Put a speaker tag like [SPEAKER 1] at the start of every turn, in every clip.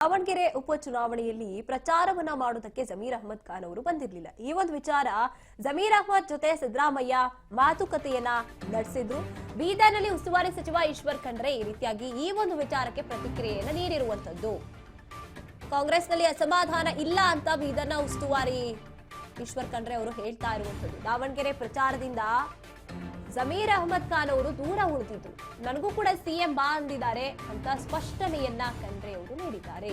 [SPEAKER 1] ದಾವಣಗೆರೆ ಉಪಚುನಾವಣೆಯಲ್ಲಿ ಪ್ರಚಾರವನ್ನ ಮಾಡೋದಕ್ಕೆ ಜಮೀರ್ ಅಹಮದ್ ಖಾನ್ ಅವರು ಬಂದಿರಲಿಲ್ಲ. ಈ ಒಂದು ವಿಚಾರ ಜಮೀರ್ ಅಹಮದ್ ಜೊತೆ ಸಿದ್ದರಾಮಯ್ಯ ಮಾತುಕತೆಯನ್ನ ನಡೆಸಿದ್ರು. ಬೀದರ್ನಲ್ಲಿ ಉಸ್ತುವಾರಿ ಸಚಿವ ಈಶ್ವರ್ ಖಂಡ್ರೆ ಈ ರೀತಿಯಾಗಿ ಈ ಒಂದು ವಿಚಾರಕ್ಕೆ ಪ್ರತಿಕ್ರಿಯೆಯನ್ನ ನೀಡಿರುವಂತದ್ದು. ಕಾಂಗ್ರೆಸ್ನಲ್ಲಿ ಅಸಮಾಧಾನ ಇಲ್ಲ ಅಂತ ಬೀದರ್ನ ಉಸ್ತುವಾರಿ ಈಶ್ವರ್ ಖಂಡ್ರೆ ಅವರು ಹೇಳ್ತಾ ಇರುವಂತದ್ದು. ದಾವಣಗೆರೆ ಪ್ರಚಾರದಿಂದ ಜಮೀರ್ ಅಹಮದ್ ಖಾನ್ ಅವರು ದೂರ ಉಳಿದಿದ್ರು. ನನಗೂ ಕೂಡ ಸಿಎಂ ಬಾ ಅಂದಿದ್ದಾರೆ ಅಂತ ಸ್ಪಷ್ಟನೆಯನ್ನ ಖಂಡ್ರೆ ಅವರು ನೀಡಿದ್ದಾರೆ.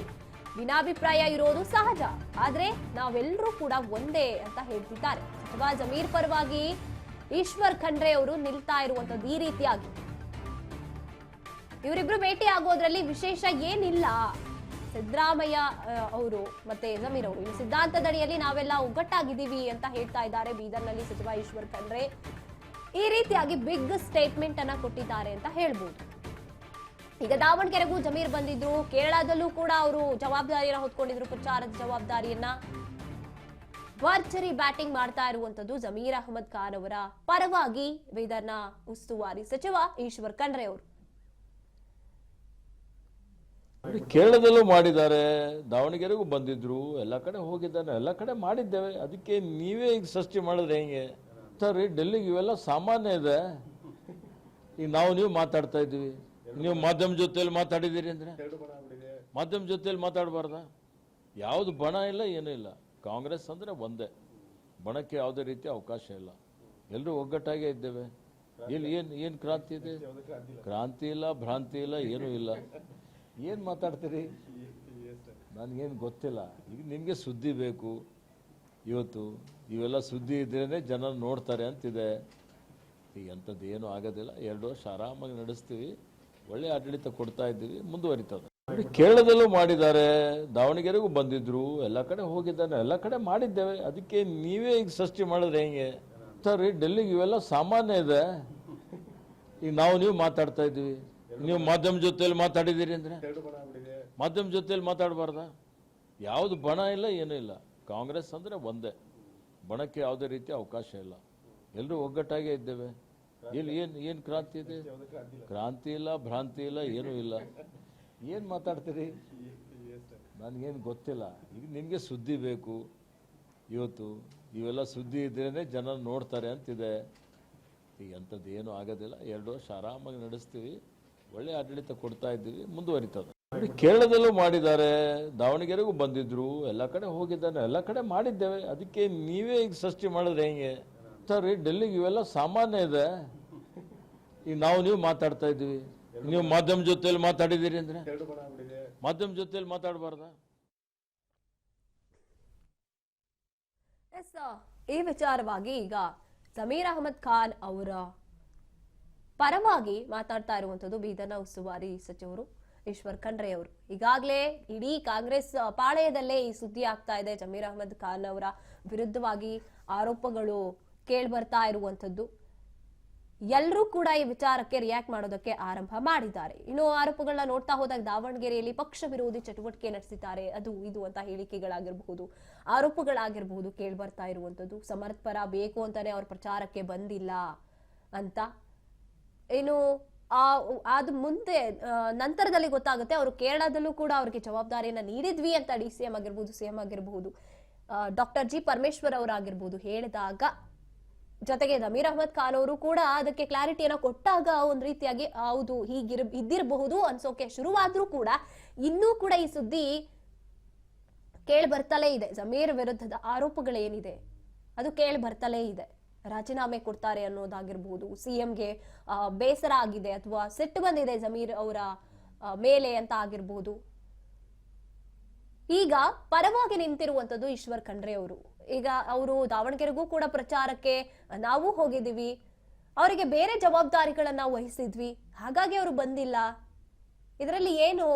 [SPEAKER 1] ಭಿನ್ನಾಭಿಪ್ರಾಯ ಇರೋದು ಸಹಜ, ಆದ್ರೆ ನಾವೆಲ್ಲರೂ ಕೂಡ ಒಂದೇ ಅಂತ ಹೇಳ್ತಿದ್ದಾರೆ. ಸಚಿವ ಜಮೀರ್ ಪರವಾಗಿ ಈಶ್ವರ್ ಖಂಡ್ರೆ ಅವರು ನಿಲ್ತಾ ಇರುವಂತದ್ದು ಈ ರೀತಿಯಾಗಿ. ಇವರಿಬ್ರು ಭೇಟಿ ಆಗೋದ್ರಲ್ಲಿ ವಿಶೇಷ ಏನಿಲ್ಲ. ಸಿದ್ದರಾಮಯ್ಯ ಅವರು ಮತ್ತೆ ಜಮೀರ್ ಅವರು ಈ ಸಿದ್ಧಾಂತದಡಿಯಲ್ಲಿ ನಾವೆಲ್ಲ ಒಗ್ಗಟ್ಟಾಗಿದ್ದೀವಿ ಅಂತ ಹೇಳ್ತಾ ಇದ್ದಾರೆ ಬೀದರ್ನಲ್ಲಿ ಸಚಿವ ಈಶ್ವರ್ ಖಂಡ್ರೆ. ಈ ರೀತಿಯಾಗಿ ಬಿಗ್ ಸ್ಟೇಟ್ಮೆಂಟ್ ಅನ್ನ ಕೊಟ್ಟಿದ್ದಾರೆ ಅಂತ ಹೇಳ್ಬೋದು. ಈಗ ದಾವಣಗೆರೆಗೂ ಜಮೀರ್ ಬಂದಿದ್ರು, ಕೇರಳದಲ್ಲೂ ಕೂಡ ಅವರು ಜವಾಬ್ದಾರಿಯನ್ನ ಹೊತ್ಕೊಂಡಿದ್ರು, ಪ್ರಚಾರದ ಜವಾಬ್ದಾರಿಯನ್ನ. ಭರ್ಜರಿ ಬ್ಯಾಟಿಂಗ್ ಮಾಡ್ತಾ ಇರುವಂತದ್ದು ಜಮೀರ್ ಅಹಮದ್ ಖಾನ್ ಅವರ ಪರವಾಗಿ ಬೀದರ್ನ ಉಸ್ತುವಾರಿ ಸಚಿವ ಈಶ್ವರ್ ಖಂಡ್ರೆ ಅವರು.
[SPEAKER 2] ಕೇರಳದಲ್ಲೂ ಮಾಡಿದ್ದಾರೆ, ದಾವಣಗೆರೆಗೂ ಬಂದಿದ್ರು, ಎಲ್ಲ ಕಡೆ ಹೋಗಿದ್ದಾನೆ, ಎಲ್ಲ ಕಡೆ ಮಾಡಿದ್ದೇವೆ. ಅದಕ್ಕೆ ನೀವೇ ಈಗ ಸೃಷ್ಟಿ ಮಾಡಿದ್ರೆ ಹೆಂಗೆ ಸರ್? ಡೆಲ್ಲಿಗೆ ಇವೆಲ್ಲ ಸಾಮಾನ್ಯ ಇದೆ. ಈಗ ನೀವು ಮಾತಾಡ್ತಾ ಇದ್ದೀವಿ, ನೀವು ಮಾಧ್ಯಮ ಜೊತೆಯಲ್ಲಿ ಮಾತಾಡಿದ್ದೀರಿ ಅಂದ್ರೆ ಮಾಧ್ಯಮ ಜೊತೆಯಲ್ಲಿ ಮಾತಾಡಬಾರ್ದ? ಯಾವುದು ಬಣ ಇಲ್ಲ, ಏನೂ ಇಲ್ಲ. ಕಾಂಗ್ರೆಸ್ ಅಂದ್ರೆ ಒಂದೇ, ಬಣಕ್ಕೆ ಯಾವುದೇ ರೀತಿ ಅವಕಾಶ ಇಲ್ಲ. ಎಲ್ಲರೂ ಒಗ್ಗಟ್ಟಾಗೇ ಇದ್ದೇವೆ. ಇಲ್ಲಿ ಏನು ಕ್ರಾಂತಿ ಇದೆ? ಕ್ರಾಂತಿ ಇಲ್ಲ, ಭ್ರಾಂತಿ ಇಲ್ಲ, ಏನೂ ಇಲ್ಲ. ಏನು ಮಾತಾಡ್ತೀರಿ? ನನಗೇನು ಗೊತ್ತಿಲ್ಲ. ಈಗ ನಿಮಗೆ ಸುದ್ದಿ ಬೇಕು. ಇವತ್ತು ಇವೆಲ್ಲ ಸುದ್ದಿ ಇದ್ರೇ ಜನ ನೋಡ್ತಾರೆ ಅಂತಿದೆ. ಈಗ ಅಂಥದ್ದು ಏನೂ ಆಗೋದಿಲ್ಲ. 2 ವರ್ಷ ಆರಾಮಾಗಿ ನಡೆಸ್ತೀವಿ, ಒಳ್ಳೆ ಆಡಳಿತ ಕೊಡ್ತಾ ಇದ್ದೀವಿ, ಮುಂದುವರಿತದೆ. ಕೇರಳದಲ್ಲೂ ಮಾಡಿದ್ದಾರೆ, ದಾವಣಗೆರೆಗೂ ಬಂದಿದ್ರು, ಎಲ್ಲ ಕಡೆ ಹೋಗಿದ್ದಾನೆ, ಎಲ್ಲ ಕಡೆ ಮಾಡಿದ್ದೇವೆ. ಅದಕ್ಕೆ ನೀವೇ ಈಗ ಸೃಷ್ಟಿ ಮಾಡಿದ್ರೆ ಹೆಂಗೆ ಸರ್? ಡೆಲ್ಲಿಗೆ ಇವೆಲ್ಲ ಸಾಮಾನ್ಯ ಇದೆ. ಈಗ ನೀವು ಮಾತಾಡ್ತಾ ಇದ್ದೀವಿ, ನೀವು ಮಾಧ್ಯಮ ಜೊತೆಯಲ್ಲಿ ಮಾತಾಡಿದ್ದೀರಿ ಅಂದ್ರೆ ಮಾಧ್ಯಮ ಜೊತೆಯಲ್ಲಿ ಮಾತಾಡಬಾರ್ದ? ಯಾವುದು ಬಣ ಇಲ್ಲ, ಏನೂ ಇಲ್ಲ. ಕಾಂಗ್ರೆಸ್ ಅಂದ್ರೆ ಒಂದೇ, ಬಣಕ್ಕೆ ಯಾವುದೇ ರೀತಿ ಅವಕಾಶ ಇಲ್ಲ. ಎಲ್ಲರೂ ಒಗ್ಗಟ್ಟಾಗೇ ಇದ್ದೇವೆ. ಇಲ್ಲಿ ಏನು ಕ್ರಾಂತಿ ಇದೆ? ಕ್ರಾಂತಿ ಇಲ್ಲ, ಭ್ರಾಂತಿ ಇಲ್ಲ, ಏನೂ ಇಲ್ಲ. ಏನು ಮಾತಾಡ್ತೀರಿ? ನನಗೇನು ಗೊತ್ತಿಲ್ಲ. ಈಗ ನಿಮಗೆ ಸುದ್ದಿ ಬೇಕು. ಇವತ್ತು ಇವೆಲ್ಲ ಸುದ್ದಿ ಇದ್ರೇ ಜನ ನೋಡ್ತಾರೆ ಅಂತಿದೆ. ಈಗ ಅಂಥದ್ದು ಏನೂ ಆಗೋದಿಲ್ಲ. 2 ವರ್ಷ ಆರಾಮಾಗಿ ನಡೆಸ್ತೀವಿ, ಒಳ್ಳೆ ಆಡಳಿತ ಕೊಡ್ತಾ ಇದ್ದೀವಿ, ಮುಂದುವರಿತದೆ. ಕೇರಳದಲ್ಲೂ ಮಾಡಿದ್ದಾರೆ, ದಾವಣಗೆರೆಗೂ ಬಂದಿದ್ರು, ಎಲ್ಲ ಕಡೆ ಹೋಗಿದ್ದಾನೆ, ಎಲ್ಲ ಕಡೆ ಮಾಡಿದ್ದೇವೆ. ಅದಕ್ಕೆ ನೀವೇ ಈಗ ಸೃಷ್ಟಿ ಮಾಡಿದ್ರೆ ಹೆಂಗೆ ಸರ್? ಡೆಲ್ಲಿಗೆ ಇವೆಲ್ಲ ಸಾಮಾನ್ಯ ಇದೆ. ಈಗ ನೀವು ಮಾತಾಡ್ತಾ ಇದ್ದೀವಿ, ನೀವು ಮಾಧ್ಯಮ ಜೊತೆಯಲ್ಲಿ ಮಾತಾಡಿದ್ದೀರಿ ಅಂದ್ರೆ ಮಾಧ್ಯಮ ಜೊತೆಯಲ್ಲಿ ಮಾತಾಡಬಾರ್ದ?
[SPEAKER 1] ಈ ವಿಚಾರವಾಗಿ ಈಗ ಜಮೀರ್ ಅಹಮದ್ ಖಾನ್ ಅವರ ಪರವಾಗಿ ಮಾತಾಡ್ತಾ ಇರುವಂತದ್ದು ಬೀದರ್ನ ಉಸ್ತುವಾರಿ ಸಚಿವರು ಈಶ್ವರ್ ಖಂಡ್ರೆ ಅವರು. ಈಗಾಗಲೇ ಇಡೀ ಕಾಂಗ್ರೆಸ್ ಪಾಳೆಯದಲ್ಲೇ ಈ ಸುದ್ದಿ ಆಗ್ತಾ ಇದೆ. ಜಮೀರ್ ಅಹಮದ್ ಖಾನ್ ಅವರ ವಿರುದ್ಧವಾಗಿ ಆರೋಪಗಳು ಕೇಳ್ಬರ್ತಾ ಇರುವಂತದ್ದು. ಎಲ್ಲರೂ ಕೂಡ ಈ ವಿಚಾರಕ್ಕೆ ರಿಯಾಕ್ಟ್ ಮಾಡೋದಕ್ಕೆ ಆರಂಭ ಮಾಡಿದ್ದಾರೆ. ಇನ್ನು ಆರೋಪಗಳನ್ನ ನೋಡ್ತಾ ಹೋದಾಗ ದಾವಣಗೆರೆಯಲ್ಲಿ ಪಕ್ಷ ವಿರೋಧಿ ಚಟುವಟಿಕೆ ನಡೆಸಿದ್ದಾರೆ, ಅದು ಇದು ಅಂತ ಹೇಳಿಕೆಗಳಾಗಿರಬಹುದು, ಆರೋಪಗಳಾಗಿರಬಹುದು ಕೇಳ್ಬರ್ತಾ ಇರುವಂತದ್ದು. ಸಮರ್ಥ್ ಪರ ಬೇಕು ಅಂತಾನೆ ಅವ್ರ ಪ್ರಚಾರಕ್ಕೆ ಬಂದಿಲ್ಲ ಅಂತ. ಇನ್ನು ಅದು ಮುಂದೆ ನಂತರದಲ್ಲಿ ಗೊತ್ತಾಗುತ್ತೆ ಅವರು ಕೇರಳದಲ್ಲೂ ಕೂಡ ಅವ್ರಿಗೆ ಜವಾಬ್ದಾರಿಯನ್ನ ನೀಡಿದ್ವಿ ಅಂತ DCM ಆಗಿರ್ಬಹುದು, ಸಿಎಂ ಆಗಿರಬಹುದು, ಡಾಕ್ಟರ್ ಜಿ ಪರಮೇಶ್ವರ್ ಅವರಾಗಿರ್ಬಹುದು ಹೇಳಿದಾಗ, ಜೊತೆಗೆ ಜಮೀರ್ ಅಹಮದ್ ಖಾನ್ ಅವರು ಕೂಡ ಅದಕ್ಕೆ ಕ್ಲಾರಿಟಿಯನ್ನ ಕೊಟ್ಟಾಗ ಒಂದ್ ರೀತಿಯಾಗಿ ಹೌದು ಇದ್ದಿರಬಹುದು ಅನ್ಸೋಕೆ ಶುರುವಾದ್ರೂ ಕೂಡ ಇನ್ನೂ ಕೂಡ ಈ ಸುದ್ದಿ ಕೇಳಿ ಬರ್ತಲೇ ಇದೆ. ಜಮೀರ್ ವಿರುದ್ಧದ ಆರೋಪಗಳೇನಿದೆ ಅದು ಕೇಳಿ ಬರ್ತಲೇ ಇದೆ. ರಾಜೀನಾಮೆ ಕೊಡ್ತಾರೆ ಅನ್ನೋದಾಗಿರ್ಬಹುದು, ಸಿಎಂಗೆ ಬೇಸರ ಆಗಿದೆ ಅಥವಾ ಸಿಟ್ಟು ಬಂದಿದೆ ಜಮೀರ್ ಅವರ ಮೇಲೆ ಅಂತ ಆಗಿರ್ಬಹುದು. ಈಗ ಪರವಾಗಿ ನಿಂತಿರುವಂತದ್ದು ಈಶ್ವರ್ ಖಂಡ್ರೆ ಅವರು. ಈಗ ಅವರು ದಾವಣಗೆರೆಗೂ ಕೂಡ ಪ್ರಚಾರಕ್ಕೆ ನಾವು ಹೋಗಿದ್ದೀವಿ, ಅವರಿಗೆ ಬೇರೆ ಜವಾಬ್ದಾರಿಗಳನ್ನ ವಹಿಸಿದ್ವಿ, ಹಾಗಾಗಿ ಅವರು ಬಂದಿಲ್ಲ. ಇದರಲ್ಲಿ ಏನು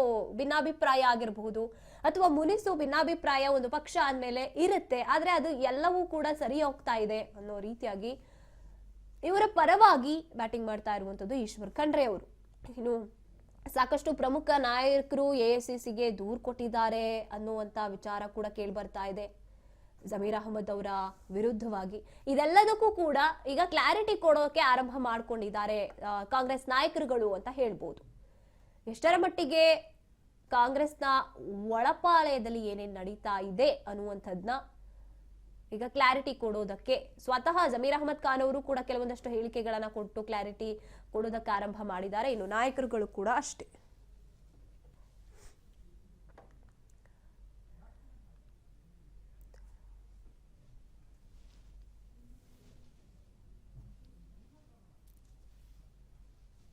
[SPEAKER 1] ಭಿನ್ನಾಭಿಪ್ರಾಯ ಆಗಿರಬಹುದು ಅಥವಾ ಮುನಿಸು ಭಿನ್ನಾಭಿಪ್ರಾಯ ಒಂದು ಪಕ್ಷ ಅಂದ್ಮೇಲೆ ಇರುತ್ತೆ, ಆದ್ರೆ ಅದು ಎಲ್ಲವೂ ಕೂಡ ಸರಿ ಹೋಗ್ತಾ ಇದೆ ಅನ್ನೋ ರೀತಿಯಾಗಿ ಇವರ ಪರವಾಗಿ ಬ್ಯಾಟಿಂಗ್ ಮಾಡ್ತಾ ಇರುವಂತದ್ದು ಈಶ್ವರ್ ಖಂಡ್ರೆ ಅವರು. ಇನ್ನು ಸಾಕಷ್ಟು ಪ್ರಮುಖ ನಾಯಕರು AICCಗೆ ದೂರು ಕೊಟ್ಟಿದ್ದಾರೆ ಅನ್ನುವಂತ ವಿಚಾರ ಕೂಡ ಕೇಳಿ ಬರ್ತಾ ಇದೆ ಜಮೀರ್ ಅಹಮದ್ ಅವರ ವಿರುದ್ಧವಾಗಿ. ಇದೆಲ್ಲದಕ್ಕೂ ಕೂಡ ಈಗ ಕ್ಲಾರಿಟಿ ಕೊಡೋಕೆ ಆರಂಭ ಮಾಡ್ಕೊಂಡಿದ್ದಾರೆ ಕಾಂಗ್ರೆಸ್ ನಾಯಕರುಗಳು ಅಂತ ಹೇಳ್ಬೋದು. ಎಷ್ಟರ ಮಟ್ಟಿಗೆ ಕಾಂಗ್ರೆಸ್ನ ಒಳಪಾಲಯದಲ್ಲಿ ಏನೇನ್ ನಡೀತಾ ಇದೆ ಅನ್ನುವಂಥದ್ನ ಈಗ ಕ್ಲಾರಿಟಿ ಕೊಡೋದಕ್ಕೆ ಸ್ವತಃ ಜಮೀರ್ ಅಹಮದ್ ಖಾನ್ ಅವರು ಕೂಡ ಕೆಲವೊಂದಷ್ಟು ಹೇಳಿಕೆಗಳನ್ನ ಕೊಟ್ಟು ಕ್ಲಾರಿಟಿ ಕೊಡೋದಕ್ಕೆ ಆರಂಭ ಮಾಡಿದ್ದಾರೆ. ಇನ್ನು ನಾಯಕರುಗಳು ಕೂಡ ಅಷ್ಟೇ.